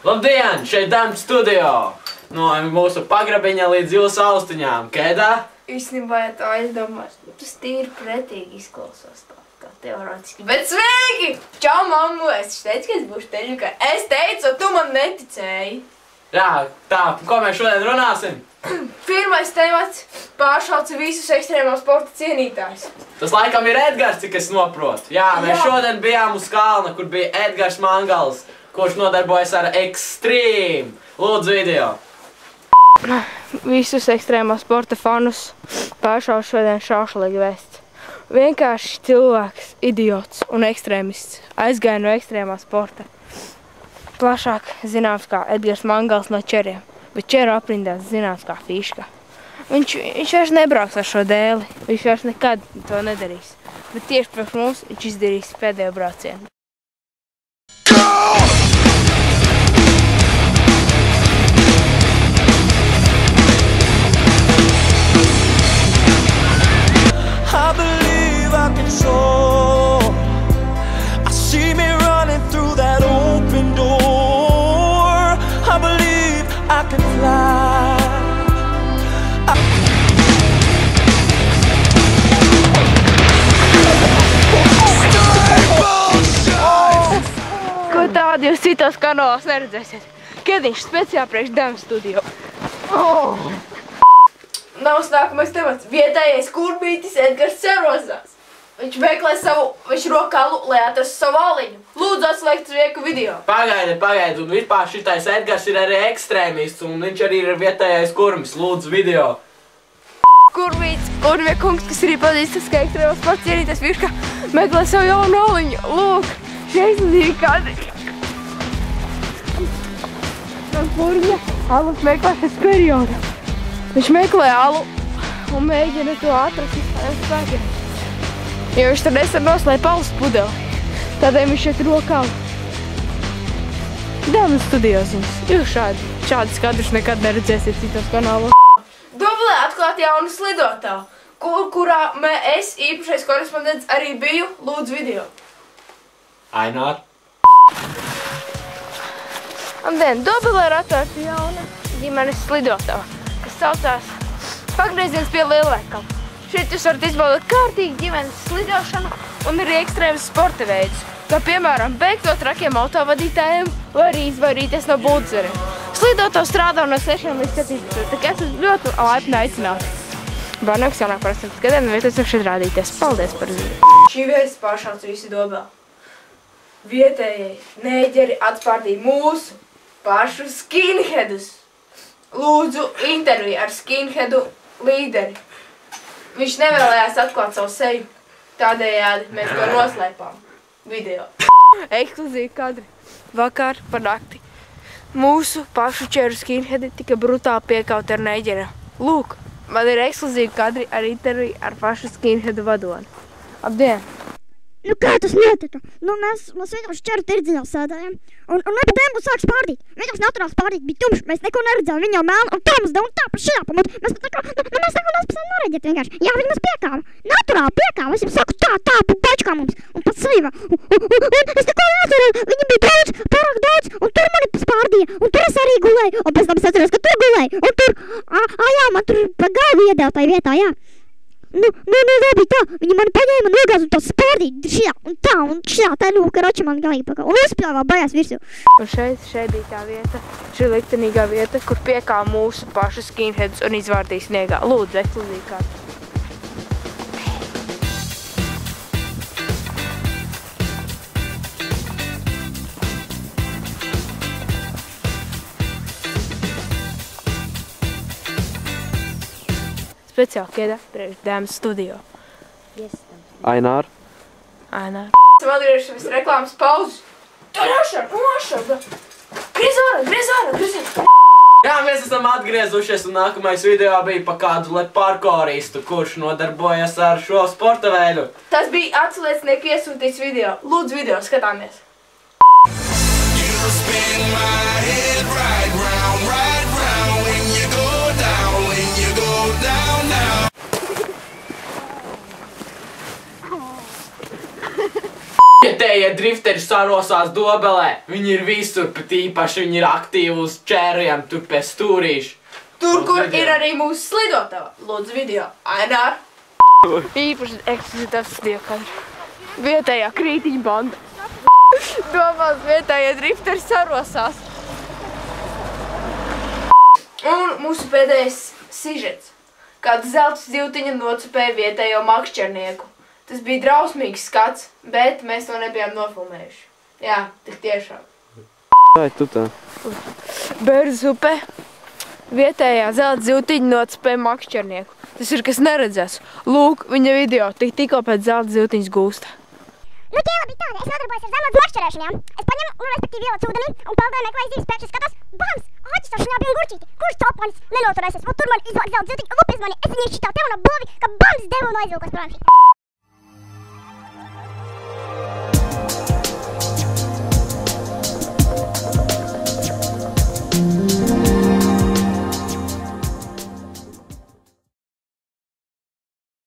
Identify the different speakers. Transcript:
Speaker 1: Labdien! Šeit Dams studio! No mūsu pagrabiņa līdz jūsu austiņām. Kēdā?
Speaker 2: Īstenībā, ja tā aizdomās, tas tīri pretīgi izklausās tā, kā teorētiski. Bet sveiki! Čau, mammu! Es teicu, ka es būšu teļukai. Es teicu, tu man neticēji.
Speaker 1: Jā, tā, ko mēs šodien runāsim?
Speaker 2: Pirmais temats – pāršauca visus ekstrēmā sporta cienītājus.
Speaker 1: Tas laikam ir Edgars, cik es noprotu. Jā, mēs šodien bijām uz kalna, kur bija Edgars Mangals, kurš nodarbojas ar ekstrīmu. Lūdzu video.
Speaker 2: Visus ekstrēmā sporta fanus pāršauca šodien šaušalīgi vēsts. Vienkārši cilvēks, idiots un ekstrēmists aizgāja no ekstrēmā sporta. Plašāk zināms kā Edgars Mangals no Čeriem, bet Čeru aprindās zināms kā Fiška. Viņš vairs nebrauks ar šo dēli, viņš vairs nekad to nedarīs. Bet tieši priekš mums viņš izdarīs pēdējo braucienu.
Speaker 3: I believe I can soar. I see me running through that open door. I believe I can fly.
Speaker 2: Ko tādu jūs citos kanālos neredzēsiet? Kediņš speciāli priekš Dams studio. Nav nākamais temats. Vietējais kurbītis Edgars Cerozās. Viņš rokā, lai atrastu savu aliņu. Lūdzu atslēgt uz vieku video.
Speaker 1: Pagaidi, un vispār šitais Edgars ir arī ekstrēmists, un viņš arī ir vietējais kurmis. Lūdzu video.
Speaker 2: Kurbītis, kurvie kungs, kas arī pazīstas, ka ekstrēmā sporta cienītājs Fiška meklē savu jaunu aliņu. Lūk, šie izlīdīgi kadri. No kurvja alus meklēšanas periodā. Viņš meklē alu un mēģina to atrast visādiem spēkiem. Jo viņš tur nesen noslēpa alus pudeli. Tādēļ viņš šeit rokā. Dams studijos jums. Jūs šādas kadrus nekad neredzēsiet citos kanālos. Dublē atklāt jaunu slidotāju, kurā es īpašais korespondents arī biju. Lūdzu video.
Speaker 1: Ainār.
Speaker 2: Labdien, Dublē ir atvērta jauna ģimenes slidotāja, kas saucās Pagrieziens pie Lielveikala. Šeit jūs varat izbaudīt kārtīgi ģimenes slidošanu un arī ekstrēmas sporta veidus, kā piemēram bēgt no trakiem autovadītājiem vai arī izvairīties no buldzeriem. Slidotāji strādā no 6 līdz 17, tā kā esmu ļoti laipni aicināti. Barnāks jaunāk par 18 gadiem un vietas šeit rādīties. Paldies par ziņu. Šī vēsts pāršauca visi Dobelā. Vietējai nēģeri atspārdīja mūsu pašu skinheadus. Lūdzu interviju ar skinheadu līderi. Viņš nevēlējās atklāt savu seju, tādējādi mēs to noslēpām. Video. Ekskluzīvi kadri. Vakar par nakti mūsu pašu Čeru skinheadi tika brutāli piekauti ar nēģeriem. Lūk, man ir ekskluzīvi kadri ar interviju ar pašu skinheadu vadoni. Labdien!
Speaker 4: Nu kā tas notika? Nu mēs vienkārši Čeru tirdziņā sēdējām. Un mēs pa tēmu sāk spārdīt. Vienkārši naturāli spārdīt, bija tumšs, mēs neko neredzējām, viņa jau melna un tā mums deva un tā par šajā pamatu. Mēs pat tā kā, mēs spēsim noreģēt vienkārši. Jā, viņi mums piekāva. Naturāli piekāva, es jums saku tā, pačkā mums. Un pat sīva. Un es neko neatceros, viņi bija daudz, pārāk daudz, un tur mani spārdīja. Un tur es arī gulēju. Un pēc tam es atceros, ka tur gulēju. Un tur, jā, man tur pa galvu iedēl tai vietā, jā. Nu, bija tā, viņi mani paņēma un iegāz un tā spārdīt šajā un šajā, tā karoči man galīgi pakā. Un uzspļāvā bajās virsū.
Speaker 2: Un šeit bija tā vieta, šī liktenīgā vieta, kur piekā mūsu pašu skinheadus un izvārdīja sniegā. Lūdzu, ekskluzīvi kāds. Speciāli Kēdā priekš Dams studio.
Speaker 1: Ainār.
Speaker 2: Esam atgriežamies reklāmas pauzes. Tur nošauda! Griez ārā!
Speaker 1: Jā, mēs esam atgriezušies un nākamais video bija pa kādu parkoristu, kurš nodarbojas ar šo sporta veidu.
Speaker 2: Tas bija atsliecnieku iesūtīts video. Lūdzu video, skatāmies.
Speaker 3: You spin my head right round when you go down now.
Speaker 1: Vietējie drifteri sarosās Dobelē. Viņi ir visur, pat īpaši viņi ir aktīvi uz čēriem, tur pie stūrīšu.
Speaker 2: Tur, kur ir arī mūsu slidotava. Lūdzu video. Ainār. Īpaši ekskluzīvs sliekadri. Vietējā krītiņa banda. Domās vietējie drifteri sarosās. Un mūsu pēdējais sižets. Kāda zelta zivtiņa nocupēja vietējo makšķernieku. Tas bija drausmīgs skats, bet mēs to nebijām nofilmējuši. Jā, tik tiešām.
Speaker 5: Vai tu tā?
Speaker 2: Bērzes upē vietējā zelta zivtiņa nocupēja makšķernieku. Tas ir kas neredzēs. Lūk, viņa video tikko pēc zelta zivtiņas gūsta.
Speaker 4: Nu, ķēla bija tāda, es nodarbojos ar zemes makšķerēšanām. Es paņemu, respektīvi ielicu ūdenī un peldēju meklēju zivs, pēkšņi skatās, bams! Āķis ar šņābi un gurķīti. Kurš copanis nenoturēsies? Un tur man izvāk zelta zivtiņu, lup izmani, es viņai šitā te un ap blovi, ka bams devu un aizvilkos prom.